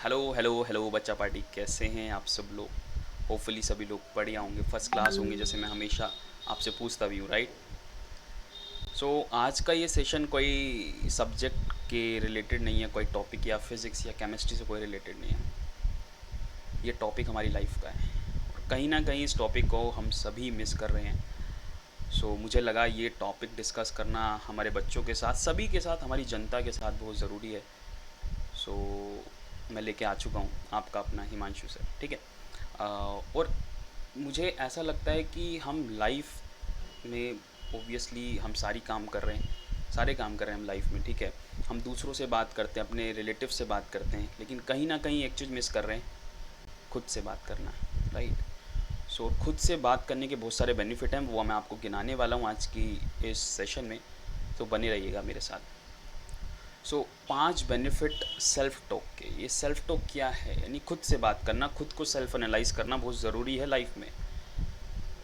Hello hello hello बच्चा party, कैसे हैं आप सब लोग। होपफुली सभी लोग बढ़िया होंगे, फर्स्ट क्लास होंगे, जैसे मैं हमेशा आपसे पूछता भी हूँ, राइट। सो आज का ये सेशन कोई सब्जेक्ट के रिलेटेड नहीं है, कोई टॉपिक या फिज़िक्स या केमिस्ट्री से कोई रिलेटेड नहीं है। ये टॉपिक हमारी लाइफ का है और कहीं ना कहीं इस टॉपिक को हम सभी मिस कर रहे हैं। मुझे लगा ये टॉपिक डिस्कस करना हमारे बच्चों के साथ, सभी के साथ, हमारी जनता के साथ बहुत ज़रूरी है। सो मैं लेके आ चुका हूँ आपका अपना हिमांशु सर, ठीक है। और मुझे ऐसा लगता है कि हम लाइफ में ओबियसली हम सारी काम कर रहे हैं, सारे काम कर रहे हैं हम लाइफ में, ठीक है। हम दूसरों से बात करते हैं, अपने रिलेटिव से बात करते हैं, लेकिन कहीं ना कहीं एक चीज़ मिस कर रहे हैं, खुद से बात करना, राइट। खुद से बात करने के बहुत सारे बेनिफिट हैं, वो मैं आपको गिनाने वाला हूँ आज की इस सेशन में। तो बने रहिएगा मेरे साथ। 5 बेनिफिट सेल्फ टॉक के। ये सेल्फ टॉक क्या है, यानी खुद से बात करना, खुद को सेल्फ एनालाइज करना बहुत ज़रूरी है लाइफ में।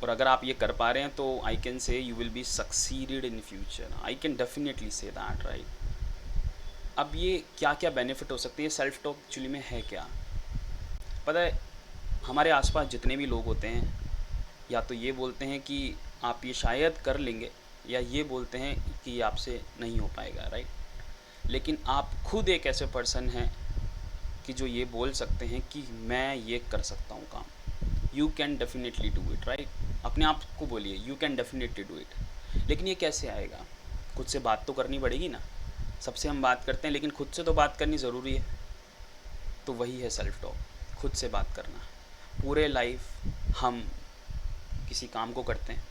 और अगर आप ये कर पा रहे हैं तो I can say you will be succeeded in future, I can definitely say that, right. अब ये क्या क्या बेनिफिट हो सकते हैं, सेल्फ टॉक एक्चुअली में है क्या। पता है, हमारे आसपास जितने भी लोग होते हैं, या तो ये बोलते हैं कि आप ये शायद कर लेंगे, या ये बोलते हैं कि ये आपसे नहीं हो पाएगा, राइट। लेकिन आप खुद एक ऐसे पर्सन हैं कि जो ये बोल सकते हैं कि मैं ये कर सकता हूँ काम। You can definitely do it, right. अपने आप को बोलिए you can definitely do it. लेकिन ये कैसे आएगा, खुद से बात तो करनी पड़ेगी ना। सबसे हम बात करते हैं, लेकिन खुद से तो बात करनी ज़रूरी है। तो वही है सेल्फ टॉक, खुद से बात करना। पूरे लाइफ हम किसी काम को करते हैं,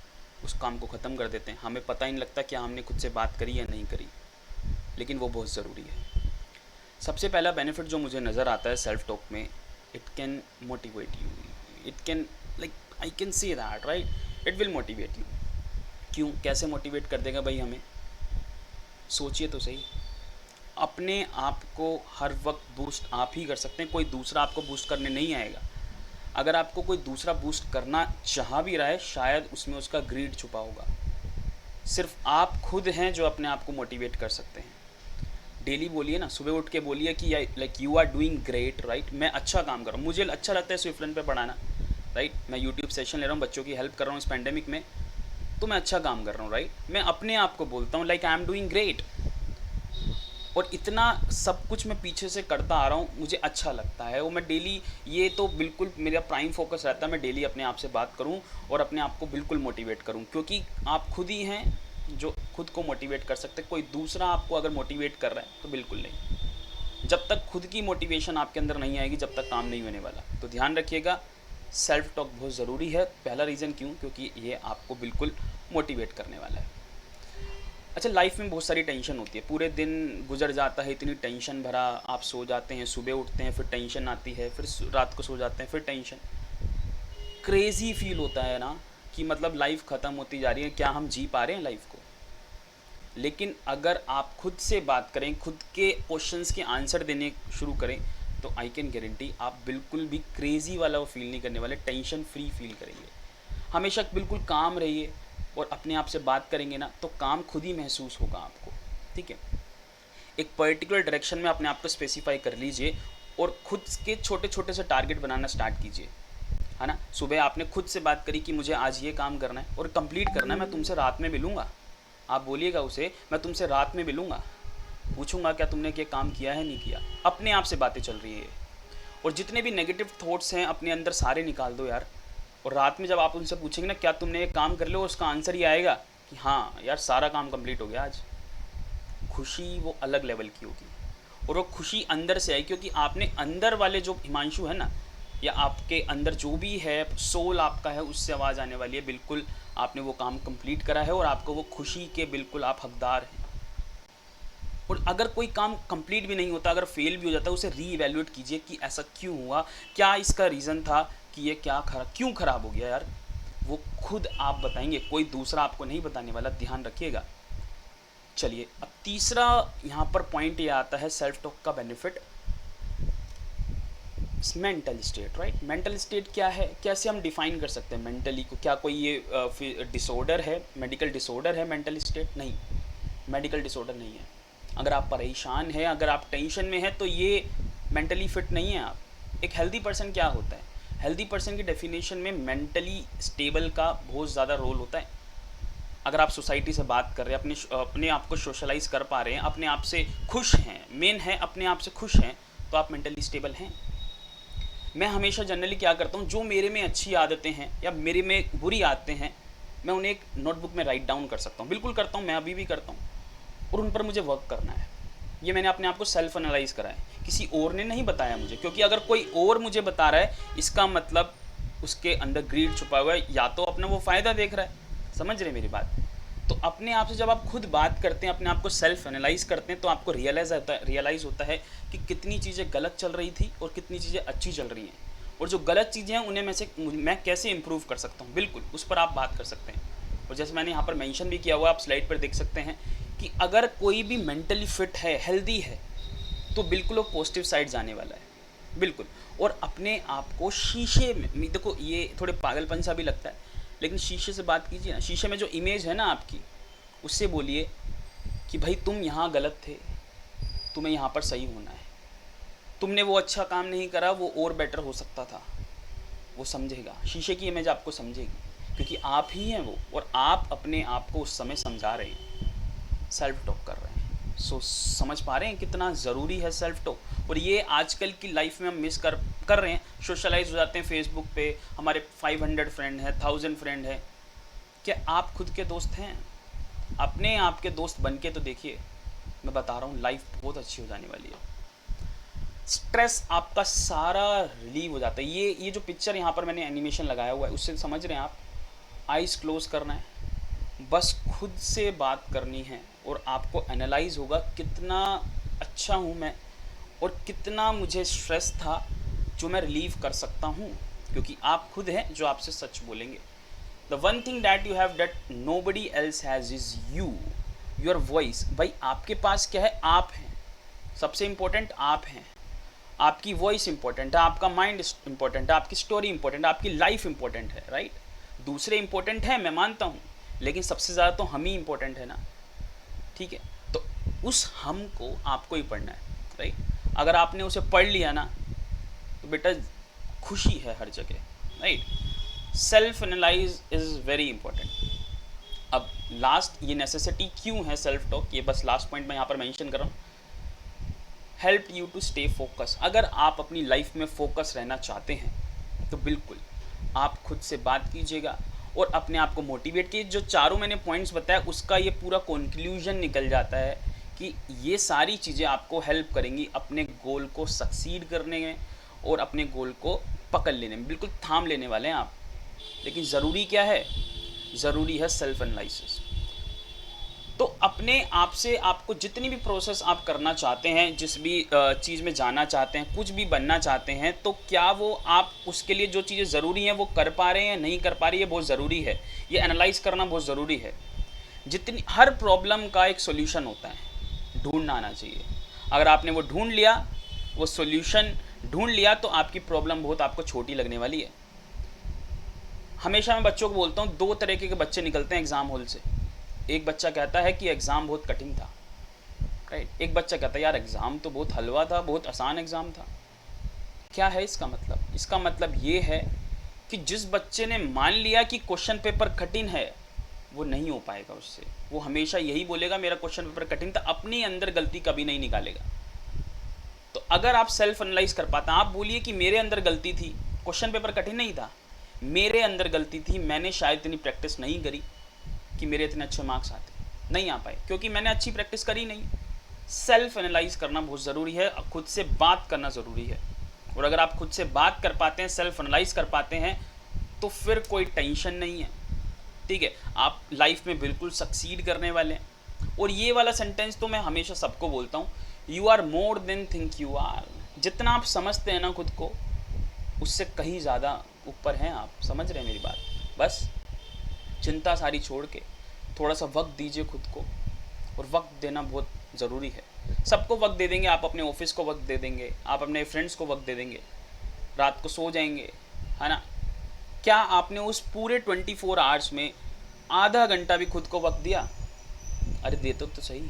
उस काम को ख़त्म कर देते हैं, हमें पता ही नहीं लगता क्या हमने खुद से बात करी या नहीं करी, लेकिन वो बहुत ज़रूरी है। सबसे पहला बेनिफिट जो मुझे नज़र आता है सेल्फ टॉक में, it can motivate you. It can, like, I can see that, right, it will motivate you. क्यों, कैसे मोटिवेट कर देगा भाई हमें, सोचिए तो सही। अपने आप को हर वक्त बूस्ट आप ही कर सकते हैं, कोई दूसरा आपको बूस्ट करने नहीं आएगा। अगर आपको कोई दूसरा बूस्ट करना चाह भी रहा है, शायद उसमें उसका ग्रीड छुपा होगा। सिर्फ आप खुद हैं जो अपने आप को मोटिवेट कर सकते हैं। डेली बोलिए ना, सुबह उठ के बोलिए कि like you are doing great, right. मैं अच्छा काम कर रहा हूँ, मुझे अच्छा लगता है स्विफ्ट रन पे पढ़ाना, राइट। मैं यूट्यूब सेशन ले रहा हूँ, बच्चों की हेल्प कर रहा हूँ इस पैंडेमिक में, तो मैं अच्छा काम कर रहा हूँ, राइट। मैं अपने आप को बोलता हूँ like I am doing great. और इतना सब कुछ मैं पीछे से करता आ रहा हूँ, मुझे अच्छा लगता है। वो मैं डेली, ये तो बिल्कुल मेरा प्राइम फोकस रहता है, मैं डेली अपने आप से बात करूँ और अपने आप को बिल्कुल मोटिवेट करूँ, क्योंकि आप खुद ही हैं जो खुद को मोटिवेट कर सकते। कोई दूसरा आपको अगर मोटिवेट कर रहा है तो बिल्कुल नहीं। जब तक खुद की मोटिवेशन आपके अंदर नहीं आएगी, जब तक काम नहीं होने वाला। तो ध्यान रखिएगा, सेल्फ टॉक बहुत ज़रूरी है। पहला रीज़न क्यों, क्योंकि ये आपको बिल्कुल मोटिवेट करने वाला है। अच्छा, लाइफ में बहुत सारी टेंशन होती है, पूरे दिन गुजर जाता है इतनी टेंशन भरा, आप सो जाते हैं, सुबह उठते हैं, फिर टेंशन आती है, फिर रात को सो जाते हैं, फिर टेंशन। क्रेज़ी फील होता है ना, कि मतलब लाइफ ख़त्म होती जा रही है, क्या हम जी पा रहे हैं लाइफ को। लेकिन अगर आप खुद से बात करें, खुद के क्वेश्चंस के आंसर देने शुरू करें, तो आई कैन गारंटी आप बिल्कुल भी क्रेज़ी वाला वो फील नहीं करने वाले, टेंशन फ्री फील करेंगे। हमेशा बिल्कुल काम रहिए और अपने आप से बात करेंगे ना, तो काम खुद ही महसूस होगा आपको, ठीक है। एक पर्टिकुलर डायरेक्शन में अपने आप को स्पेसिफाई कर लीजिए और खुद के छोटे छोटे से टारगेट बनाना स्टार्ट कीजिए, है ना। सुबह आपने खुद से बात करी कि मुझे आज ये काम करना है और कंप्लीट करना है, मैं तुमसे रात में मिलूँगा। आप बोलिएगा उसे, मैं तुमसे रात में मिलूँगा, पूछूंगा क्या तुमने ये काम किया है नहीं किया। अपने आप से बातें चल रही है। और जितने भी नेगेटिव थॉट्स हैं अपने अंदर सारे निकाल दो यार। और रात में जब आप उनसे पूछेंगे ना क्या तुमने ये काम कर लो, उसका आंसर ये आएगा कि हाँ यार सारा काम कंप्लीट हो गया आज। खुशी वो अलग लेवल की होगी, और वो खुशी अंदर से आई, क्योंकि आपने अंदर वाले जो हिमांशु है ना, या आपके अंदर जो भी है सोल आपका है, उससे आवाज़ आने वाली है बिल्कुल आपने वो काम कंप्लीट करा है, और आपको वो खुशी के बिल्कुल आप हकदार हैं। और अगर कोई काम कंप्लीट भी नहीं होता, अगर फेल भी हो जाता है, उसे री इवेल्यूएट कीजिए कि ऐसा क्यों हुआ, क्या इसका रीज़न था, कि ये क्या क्यों ख़राब हो गया यार। वो खुद आप बताएंगे, कोई दूसरा आपको नहीं बताने वाला, ध्यान रखिएगा। चलिए, अब तीसरा यहाँ पर पॉइंट ये आता है सेल्फ टॉक का benefit, mental state, right. Mental state क्या है, कैसे हम डिफाइन कर सकते हैं मेंटली को, क्या कोई ये डिसऑर्डर है, मेडिकल डिसऑर्डर है मेंटल स्टेट, नहीं, मेडिकल डिसऑर्डर नहीं है। अगर आप परेशान हैं, अगर आप टेंशन में हैं, तो ये मेंटली फिट नहीं है आप। एक हेल्दी पर्सन क्या होता है? हेल्दी पर्सन की डेफिनेशन में मेंटली स्टेबल का बहुत ज़्यादा रोल होता है। अगर आप सोसाइटी से बात कर रहे हैं, अपने आप को सोशलाइज कर पा रहे हैं, अपने आप से खुश हैं, मेन है अपने आप से खुश हैं, तो आप मेंटली स्टेबल हैं। मैं हमेशा जनरली क्या करता हूँ, जो मेरे में अच्छी आदतें हैं या मेरे में बुरी आदतें हैं, मैं उन्हें एक नोटबुक में राइट डाउन कर सकता हूँ। बिल्कुल करता हूँ, मैं अभी भी करता हूँ, और उन पर मुझे वर्क करना है। ये मैंने अपने आप को सेल्फ एनालाइज करा है, किसी और ने नहीं बताया मुझे। क्योंकि अगर कोई और मुझे बता रहा है, इसका मतलब उसके अंदर ग्रीड छुपा हुआ है, या तो अपना वो फ़ायदा देख रहा है। समझ रहे मेरी बात? तो अपने आप से जब आप खुद बात करते हैं, अपने आप को सेल्फ एनालाइज करते हैं, तो आपको रियलाइज़ होता है कि कितनी चीज़ें गलत चल रही थी और कितनी चीज़ें अच्छी चल रही हैं, और जो गलत चीज़ें हैं उन्हें मैं कैसे इम्प्रूव कर सकता हूँ। बिल्कुल उस पर आप बात कर सकते हैं। और जैसे मैंने यहाँ पर मेंशन भी किया हुआ, आप स्लाइड पर देख सकते हैं कि अगर कोई भी मेंटली फिट है, हेल्दी है, तो बिल्कुल वो पॉजिटिव साइड जाने वाला है। बिल्कुल। और अपने आप को शीशे में देखो, ये थोड़े पागलपन सा भी लगता है, लेकिन शीशे से बात कीजिए ना। शीशे में जो इमेज है ना आपकी, उससे बोलिए कि भाई तुम यहाँ गलत थे, तुम्हें यहाँ पर सही होना है, तुमने वो अच्छा काम नहीं करा, वो और बेटर हो सकता था। वो समझेगा, शीशे की इमेज आपको समझेगी, क्योंकि आप ही हैं वो, और आप अपने आप को उस समय समझा रहे हैं, सेल्फ टॉक कर रहे हैं। समझ पा रहे हैं कितना ज़रूरी है सेल्फ टॉक? और ये आजकल की लाइफ में हम मिस कर रहे हैं। सोशलाइज हो जाते हैं फेसबुक पे, हमारे 500 फ्रेंड हैं, 1000 फ्रेंड हैं। क्या आप खुद के दोस्त हैं? अपने आप के दोस्त बन के तो देखिए। मैं बता रहा हूँ, लाइफ बहुत अच्छी हो जाने वाली है। स्ट्रेस आपका सारा रिलीव हो जाता है। ये जो पिक्चर यहाँ पर मैंने एनिमेशन लगाया हुआ है, उससे समझ रहे हैं आप? आइज़ क्लोज करना है, बस खुद से बात करनी है, और आपको एनालाइज होगा कितना अच्छा हूँ मैं, और कितना मुझे स्ट्रेस था जो मैं रिलीव कर सकता हूँ, क्योंकि आप खुद हैं जो आपसे सच बोलेंगे। The one thing that you have that nobody else has is you, your voice. भाई आपके पास क्या है? आप हैं। सबसे इम्पोर्टेंट आप हैं। आपकी वॉइस इंपॉर्टेंट है, आपका माइंड इंपॉर्टेंट है, आपकी स्टोरी इंपॉर्टेंट है, आपकी लाइफ इंपॉर्टेंट है, राइट? दूसरे इंपॉर्टेंट है, मैं मानता हूँ, लेकिन सबसे ज़्यादा तो हम ही इंपॉर्टेंट है ना। ठीक है, तो उस हम को आपको ही पढ़ना है, राइट? अगर आपने उसे पढ़ लिया ना, तो बेटा खुशी है हर जगह, right? Self analyse is very important. अब लास्ट, ये नेसेसिटी क्यों है सेल्फ टॉक, ये बस लास्ट पॉइंट मैं यहाँ पर मेंशन कर रहा हूँ। Help you to stay focus. अगर आप अपनी लाइफ में फोकस रहना चाहते हैं, तो बिल्कुल आप खुद से बात कीजिएगा और अपने आप को मोटिवेट कीजिए। जो चारों मैंने पॉइंट्स बताया, उसका ये पूरा कंक्लूजन निकल जाता है कि ये सारी चीज़ें आपको हेल्प करेंगी अपने गोल को सक्सीड करने में और अपने गोल को पकड़ लेने में। बिल्कुल थाम लेने वाले हैं आप। लेकिन ज़रूरी क्या है? ज़रूरी है सेल्फ एनालिसिस। तो अपने आप से आपको जितनी भी प्रोसेस आप करना चाहते हैं, जिस भी चीज़ में जाना चाहते हैं, कुछ भी बनना चाहते हैं, तो क्या वो आप उसके लिए जो चीज़ें ज़रूरी हैं वो कर पा रहे हैं, नहीं कर पा रही है, बहुत ज़रूरी है। ये एनालाइज करना बहुत ज़रूरी है। जितनी हर प्रॉब्लम का एक सॉल्यूशन होता है, ढूंढना आना चाहिए। अगर आपने वो ढूंढ लिया, वो सॉल्यूशन ढूंढ लिया, तो आपकी प्रॉब्लम बहुत आपको छोटी लगने वाली है। हमेशा मैं बच्चों को बोलता हूँ, दो तरीके के बच्चे निकलते हैं एग्ज़ाम हॉल से। एक बच्चा कहता है कि एग्ज़ाम बहुत कठिन था, राइट? एक बच्चा कहता है यार एग्ज़ाम तो बहुत हलवा था, बहुत आसान एग्ज़ाम था। क्या है इसका मतलब? इसका मतलब ये है कि जिस बच्चे ने मान लिया कि क्वेश्चन पेपर कठिन है, वो नहीं हो पाएगा उससे। वो हमेशा यही बोलेगा मेरा क्वेश्चन पेपर कठिन था, अपनी अंदर गलती कभी नहीं निकालेगा। तो अगर आप सेल्फ एनालाइज कर पाते हैं, आप बोलिए कि मेरे अंदर गलती थी, क्वेश्चन पेपर कठिन नहीं था, मेरे अंदर गलती थी, मैंने शायद इतनी प्रैक्टिस नहीं करी कि मेरे इतने अच्छे मार्क्स आते, नहीं आ पाए, क्योंकि मैंने अच्छी प्रैक्टिस करी नहीं। सेल्फ एनालाइज करना बहुत ज़रूरी है, खुद से बात करना ज़रूरी है। और अगर आप खुद से बात कर पाते हैं, सेल्फ एनालाइज कर पाते हैं, तो फिर कोई टेंशन नहीं है। ठीक है, आप लाइफ में बिल्कुल सक्सीड करने वाले हैं। और ये वाला सेंटेंस तो मैं हमेशा सबको बोलता हूँ, you are more than think you are. जितना आप समझते हैं ना खुद को, उससे कहीं ज़्यादा ऊपर हैं आप। समझ रहे हैं मेरी बात? बस चिंता सारी छोड़ के थोड़ा सा वक्त दीजिए खुद को, और वक्त देना बहुत ज़रूरी है। सबको वक्त दे देंगे, आप अपने ऑफिस को वक्त दे देंगे, आप अपने फ्रेंड्स को वक्त दे देंगे, रात को सो जाएंगे, है ना? क्या आपने उस पूरे 24 आवर्स में आधा घंटा भी खुद को वक्त दिया? अरे दे तो सही।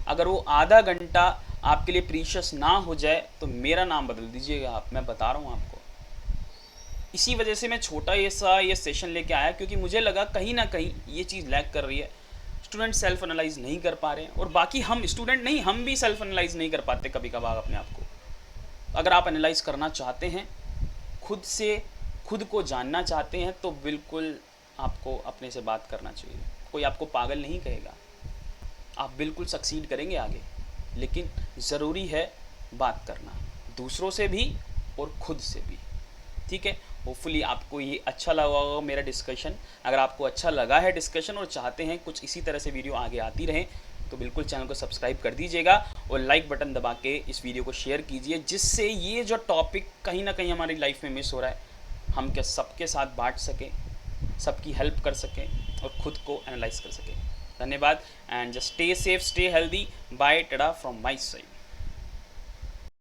अगर वो आधा घंटा आपके लिए प्रीशियस ना हो जाए तो मेरा नाम बदल दीजिएगा आप, मैं बता रहा हूँ आपको। इसी वजह से मैं छोटा ये सेशन लेके आया, क्योंकि मुझे लगा कहीं ना कहीं ये चीज़ लैग कर रही है, स्टूडेंट सेल्फ एनालाइज नहीं कर पा रहे हैं, और बाकी हम स्टूडेंट नहीं, हम भी सेल्फ एनालाइज नहीं कर पाते कभी कभार अपने आप को। अगर आप एनालाइज करना चाहते हैं, खुद से खुद को जानना चाहते हैं, तो बिल्कुल आपको अपने से बात करना चाहिए। कोई आपको पागल नहीं कहेगा, आप बिल्कुल सक्सीड करेंगे आगे, लेकिन ज़रूरी है बात करना, दूसरों से भी और खुद से भी। ठीक है, होपफुली आपको ये अच्छा लगा होगा मेरा डिस्कशन। अगर आपको अच्छा लगा है डिस्कशन और चाहते हैं कुछ इसी तरह से वीडियो आगे आती रहें, तो बिल्कुल चैनल को सब्सक्राइब कर दीजिएगा और लाइक बटन दबा के इस वीडियो को शेयर कीजिए, जिससे ये जो टॉपिक कहीं ना कहीं हमारी लाइफ में मिस हो रहा है, हम क्या सबके साथ बांट सकें, सबकी हेल्प कर सकें और ख़ुद को एनालाइज कर सकें। धन्यवाद and just stay safe, stay healthy. Bye, tata from my side.